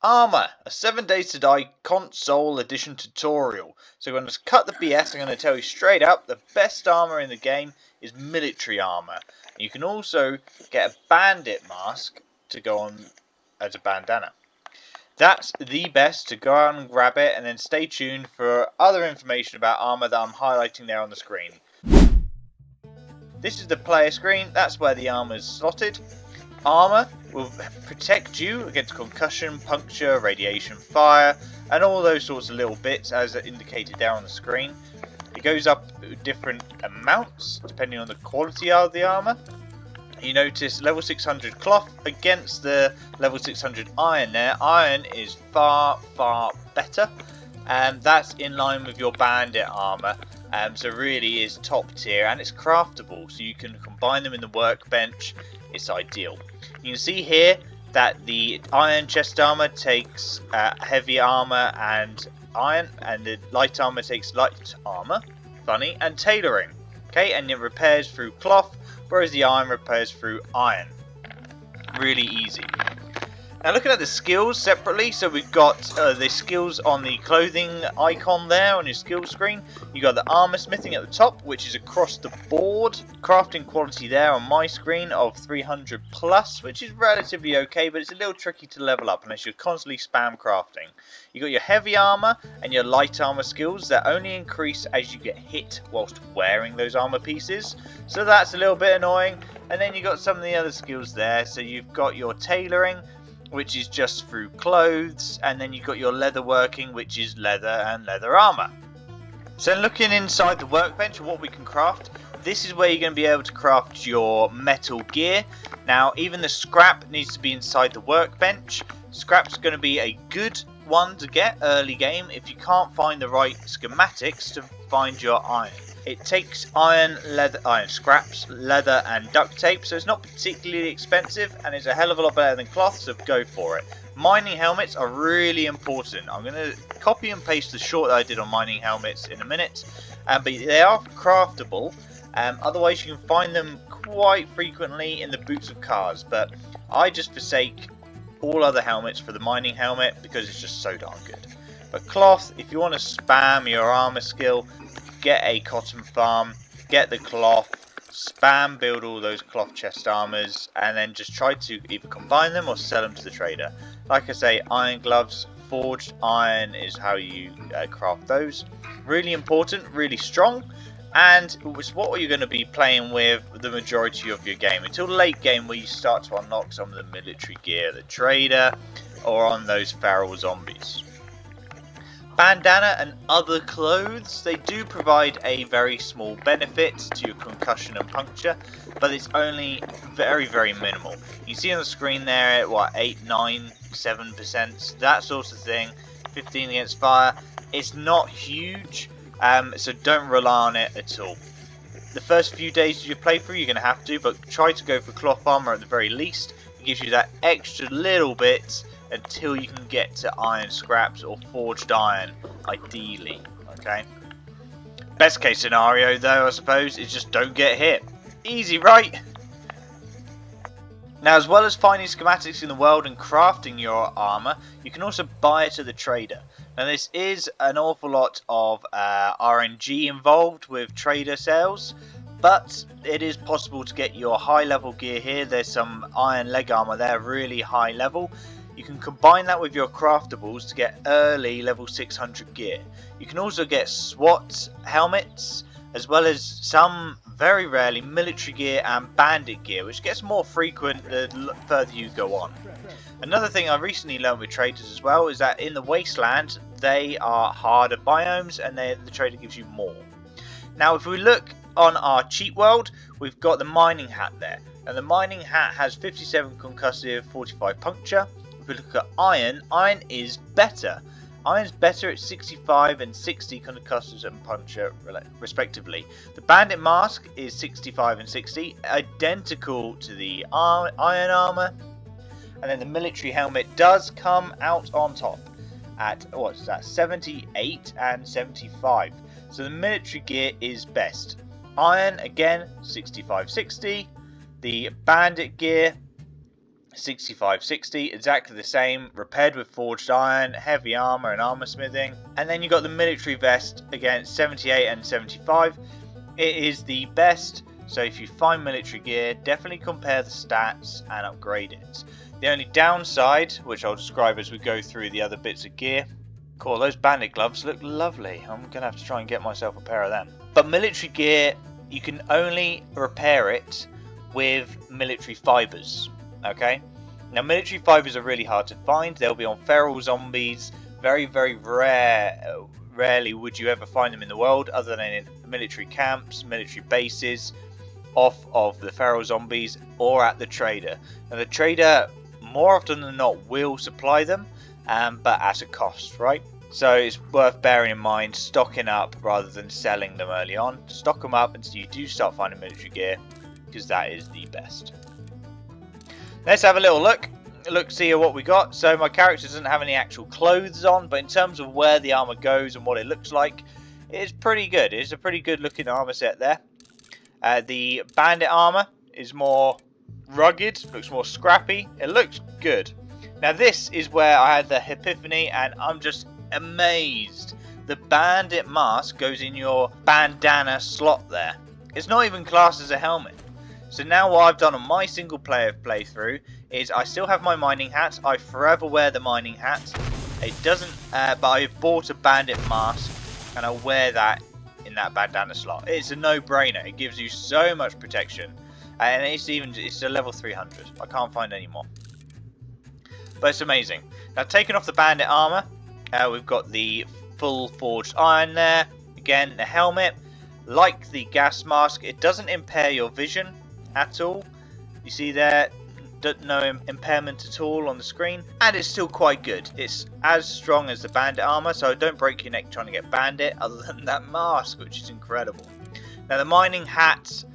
Armour, a 7 Days to Die console edition tutorial. So we're going to cut the BS. I'm going to tell you straight up, the best armour in the game is military armour. You can also get a bandit mask to go on as a bandana. That's the best, to go out and grab it, and then stay tuned for other information about armour that I'm highlighting there on the screen. This is the player screen, that's where the armour is slotted. Armour will protect you against concussion, puncture, radiation, fire, and all those sorts of little bits as indicated there on the screen. It goes up different amounts depending on the quality of the armour. You notice level 600 cloth against the level 600 iron there. Iron is far better, and that's in line with your bandit armour. So really is top tier, and it's craftable, so you can combine them in the workbench. It's ideal. You can see here that the iron chest armor takes heavy armor and iron, and the light armor takes light armor, funny, and tailoring. Okay, and it repairs through cloth, whereas the iron repairs through iron. Really easy. Now looking at the skills separately, so we've got the skills on the clothing icon there on your skills screen. You've got the armor smithing at the top, which is across the board. Crafting quality there on my screen of 300 plus, which is relatively okay, but it's a little tricky to level up unless you're constantly spam crafting. You've got your heavy armor and your light armor skills that only increase as you get hit whilst wearing those armor pieces. So that's a little bit annoying. And then you've got some of the other skills there. So you've got your tailoring, which is just through clothes, and then you've got your leather working, which is leather and leather armor. So looking inside the workbench, what we can craft, this is where you're going to be able to craft your metal gear. Now even the scrap needs to be inside the workbench. Scrap's going to be a good one to get early game if you can't find the right schematics to find your iron. It takes iron scraps, leather and duct tape, so it's not particularly expensive and it's a hell of a lot better than cloth, so go for it. Mining helmets are really important. I'm going to copy and paste the short that I did on mining helmets in a minute, but they are craftable. Otherwise you can find them quite frequently in the boots of cars, but I just forsake all other helmets for the mining helmet because it's just so darn good. But cloth, if you want to spam your armor skill, get a cotton farm, get the cloth, spam build all those cloth chest armors, and then just try to either combine them or sell them to the trader. Like I say, iron gloves, forged iron is how you craft those. Really important, really strong, and it's what you're going to be playing with the majority of your game until the late game where you start to unlock some of the military gear, the trader, or on those feral zombies. Bandana and other clothes, they do provide a very small benefit to your concussion and puncture, but it's only very minimal. You see on the screen there at what, 8, 9, 7%, that sort of thing, 15 against fire. It's not huge, so don't rely on it at all. The first few days of your playthrough you're going to have to, but try to go for cloth armor at the very least. It gives you that extra little bit until you can get to iron scraps or forged iron, ideally. Okay. Best case scenario though, I suppose, is just don't get hit. Easy, right? Now, as well as finding schematics in the world and crafting your armor, you can also buy it to the trader. Now this is an awful lot of RNG involved with trader sales, but it is possible to get your high level gear here. There's some iron leg armor there, really high level. You can combine that with your craftables to get early level 600 gear. You can also get SWAT helmets, as well as some, very rarely, military gear and bandit gear, which gets more frequent the further you go on. Another thing I recently learned with traders as well is that in the wasteland, they are harder biomes and the trader gives you more. Now if we look on our cheat world, we've got the mining hat there. And the mining hat has 57 concussive, 45 puncture. If we look at iron, iron is better. Iron's better at 65 and 60 concussive and puncture respectively. The bandit mask is 65 and 60, identical to the iron armor. And then the military helmet does come out on top at, what's that, 78 and 75. So the military gear is best. Iron, again, 65-60. The bandit gear, 6560, exactly the same, repaired with forged iron, heavy armor and armor smithing. And then you got the military vest against 78 and 75. It is the best, so if you find military gear, definitely compare the stats and upgrade it. The only downside, which I'll describe as we go through the other bits of gear. Cool, those bandit gloves look lovely. I'm going to have to try and get myself a pair of them. But military gear, you can only repair it with military fibers. Okay? Now military fibers are really hard to find. They'll be on feral zombies. Very, very rarely would you ever find them in the world, other than in military camps, military bases, off of the feral zombies, or at the trader. Now the trader, more often than not, will supply them, but at a cost, right? So it's worth bearing in mind, stocking up rather than selling them early on. Stock them up until you do start finding military gear, because that is the best. Let's have a little look. See what we got. So my character doesn't have any actual clothes on, but in terms of where the armor goes and what it looks like, it's pretty good. It's a pretty good looking armor set there. The bandit armor is more rugged, looks more scrappy. It looks good. Now this is where I had the epiphany, and I'm just amazed. The bandit mask goes in your bandana slot there. It's not even classed as a helmet. So now what I've done on my single player playthrough is I still have my mining hat. I forever wear the mining hat. It doesn't, but I bought a bandit mask and I wear that in that bandana slot. It's a no-brainer. It gives you so much protection, and it's a level 300. I can't find any more, but it's amazing. Now taking off the bandit armor, we've got the full forged iron there. Again, the helmet, like the gas mask, it doesn't impair your vision at all. You see there, no impairment at all on the screen, and it's still quite good. It's as strong as the bandit armor, so don't break your neck trying to get bandit, other than that mask, which is incredible. Now the mining hats,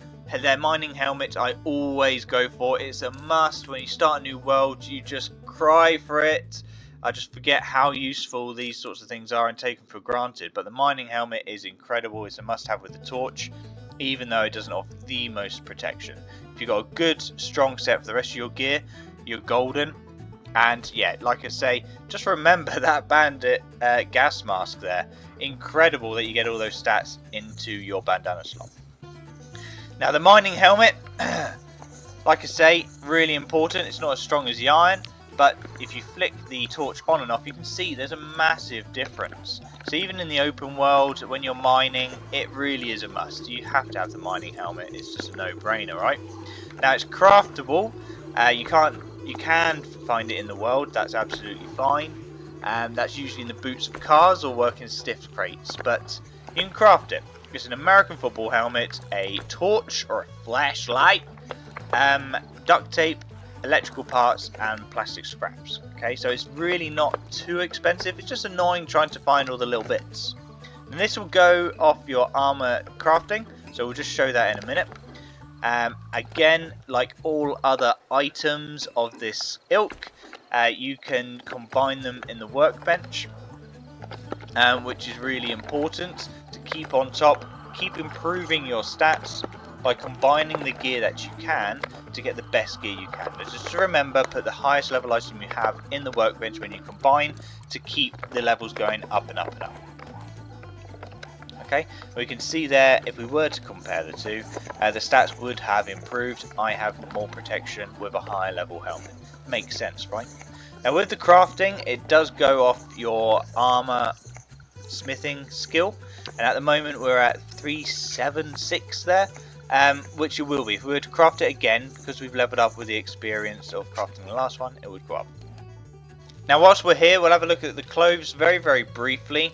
their mining helmet, I always go for. It's a must. When you start a new world, you just cry for it. I just forget how useful these sorts of things are and take them for granted, but the mining helmet is incredible. It's a must have with the torch, even though it doesn't offer the most protection. If you've got a good strong set for the rest of your gear, you're golden. And yeah, like I say, just remember that bandit gas mask there. Incredible that you get all those stats into your bandana slot. Now the mining helmet, like I say, really important. It's not as strong as the iron, but if you flick the torch on and off, you can see there's a massive difference. So even in the open world, when you're mining, it really is a must. You have to have the mining helmet. It's just a no-brainer, right? Now it's craftable. You can find it in the world. That's absolutely fine. That's usually in the boots of cars or working stiff crates, but you can craft it. It's an American football helmet, a torch or a flashlight, duct tape, electrical parts and plastic scraps. Okay, so it's really not too expensive. It's just annoying trying to find all the little bits. And this will go off your armor crafting, so we'll just show that in a minute. Again, like all other items of this ilk, you can combine them in the workbench, which is really important to keep on top, keep improving your stats by combining the gear that you can to get the best gear you can. But just remember, put the highest level item you have in the workbench when you combine to keep the levels going up and up and up. Okay, we can see there, if we were to compare the two, the stats would have improved. I have more protection with a higher level helmet. Makes sense, right? Now with the crafting, it does go off your armor smithing skill, and at the moment we're at 376 there. Which it will be. If we were to craft it again, because we've leveled up with the experience of crafting the last one, it would go up. Now whilst we're here, we'll have a look at the clothes very, very briefly.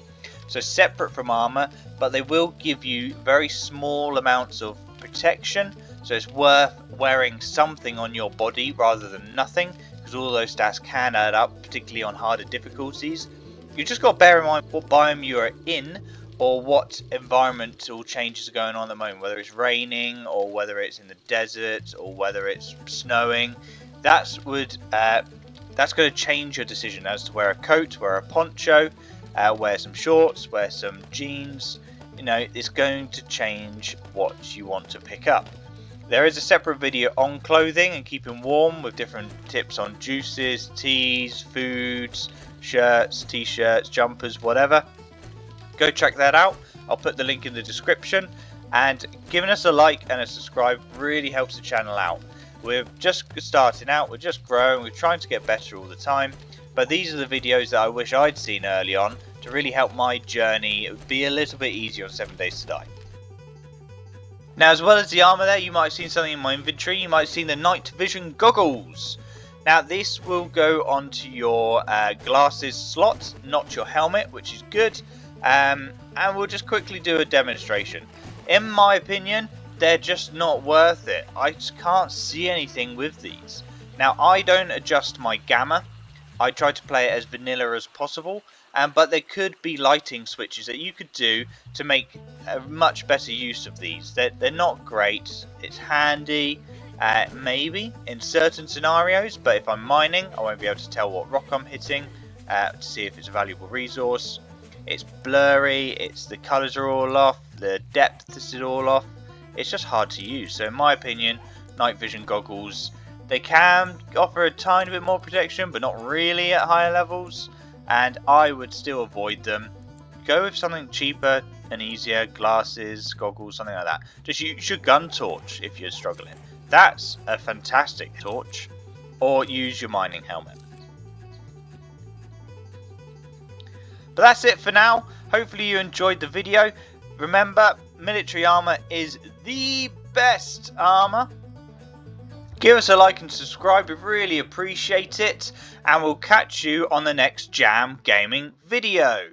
So separate from armor, but they will give you very small amounts of protection. So it's worth wearing something on your body rather than nothing, because all those stats can add up, particularly on harder difficulties. You just got to bear in mind what biome you are in, or what environmental changes are going on at the moment, whether it's raining or whether it's in the desert or whether it's snowing. That's going to change your decision as to wear a coat, wear a poncho, wear some shorts, wear some jeans. You know, it's going to change what you want to pick up. There is a separate video on clothing and keeping warm with different tips on juices, teas, foods, shirts, t-shirts, jumpers, whatever. Go check that out. I'll put the link in the description, and giving us a like and a subscribe really helps the channel out. We're just starting out, we're just growing, we're trying to get better all the time, but these are the videos that I wish I'd seen early on to really help my journey be a little bit easier on 7 Days to Die. Now, as well as the armour there, you might have seen something in my inventory. You might have seen the night vision goggles. Now, this will go onto your glasses slot, not your helmet, which is good. And we'll just quickly do a demonstration. In my opinion, they're just not worth it. I just can't see anything with these. Now, I don't adjust my gamma. I try to play it as vanilla as possible. But there could be lighting switches that you could do to make a much better use of these. They're not great. It's handy, maybe, in certain scenarios. But if I'm mining, I won't be able to tell what rock I'm hitting to see if it's a valuable resource. It's blurry, the colours are all off, the depth is all off. It's just hard to use. So in my opinion, night vision goggles, they can offer a tiny bit more protection, but not really at higher levels. And I would still avoid them. Go with something cheaper and easier, glasses, goggles, something like that. Just use your gun torch if you're struggling. That's a fantastic torch. Or use your mining helmet. But that's it for now. Hopefully you enjoyed the video. Remember, military armour is the best armour. Give us a like and subscribe, we really appreciate it. And we'll catch you on the next JJAM Gaming video.